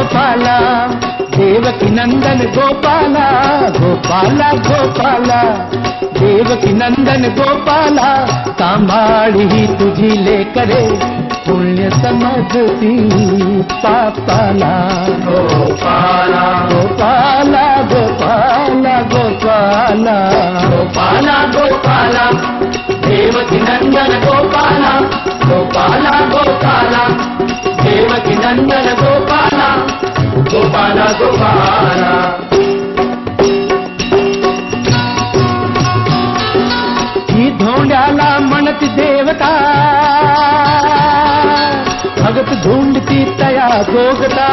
गोपाला देवकी नंदन गोपाला गोपाला गोपाला देवकी नंदन गोपाला सांभाळी तुझी लेकरे पुण्य समजती पापाला गोपाला गोपाला गोपाला गोपाला गोपाला गोपाला देवकी नंदन गोपाला गोपाला गोपाला देवकी नंदन गोपाला गोपाला गोपाला ही धोंड्याला म्हणती देवता भगत धुंडती तया गोगता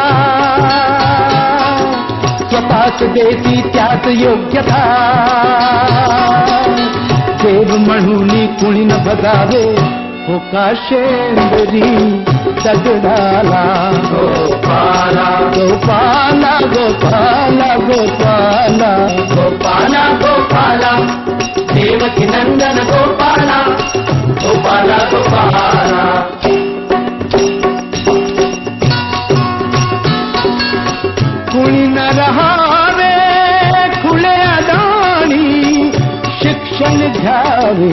स्वतःच देती त्यात योग्यता देव म्हणून कुणी न बघावे हो का शेंदरी दगडाला गोपाला गोपाला गोपाला गोपाला गोपाला गोपाला देवकी नंदन गोपाला गोपाला गोपाला कुणी न रहावे खुले अदाणी शिक्षण घ्यावे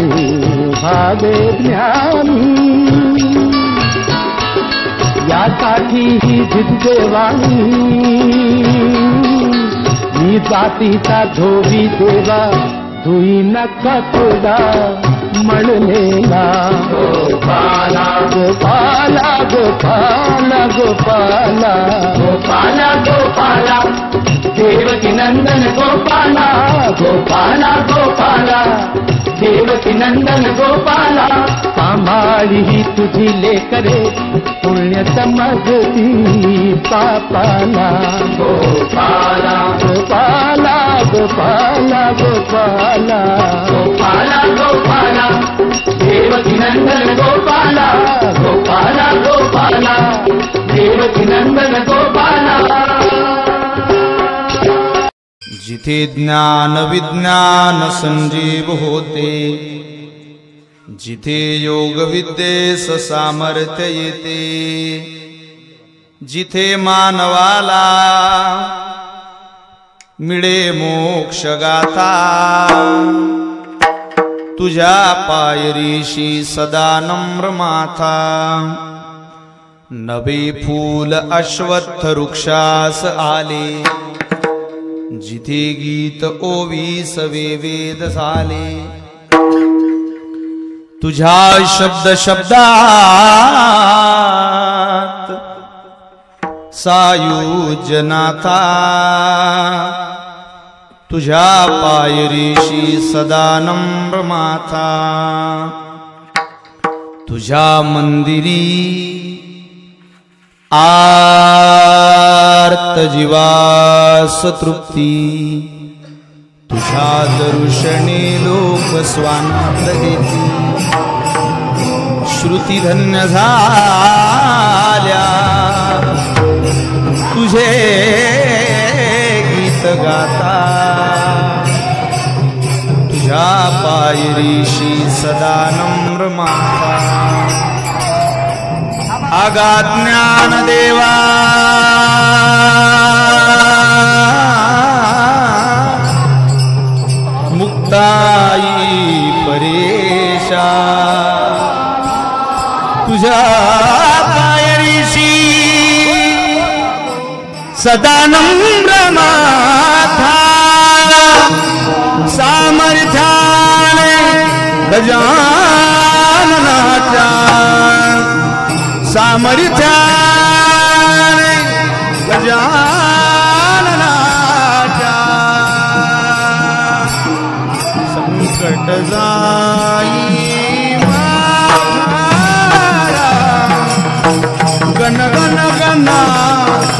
भावे ज्ञानी यासाठी ही जिद देवानी मी जातीचा धोबी देवा धुई नका तुला म्हणलेला गोपाला गोपाला गोपाला गोपाला गोपाला गोपाला देवकी नंदन गोपाला गोपाला गोपाला देवकी नंदन गोपाला सांभाळी तुझी लेकरे पुण्य समजती पापाला गोपाला गोपाला गोपाला गोपाला गोपाला गोपाला देवकी नंदन गोपाला गोपाला गोपाला देवकी नंदन गोपाला जिथे ज्ञान विज्ञान संजीव होते जिथे योग विद्येस सामर्थ्य येते जिथे मानवाला मिळे मोक्ष गाथा तुझ्या पायरीशी सदा नम्र माथा नवे फूल अश्वत्थ वृक्षास आले जिथे गीत ओवीस वेद झाले तुझ्या शब्द शब्दात सायुज्यनाथा तुझ्या पायरीशी सदा नम्र माथा तुझ्या मंदिरी आर्त जीवास तृप्ती तुझ्या दर्शने लोक स्वानंद घेती श्रुती धन्य झाल्या तुझे गीत गाता तुझ्या पायरीशी सदा नम्र माथा अगाध ज्ञान देवा मुक्ताई परेशा तुझ्या पायरीशी सदा नम्र माथा सामर्थ्याने गजाननाच्या सामर्थ्याने गजाननाच्या संकट जाई माझा गण गण गणात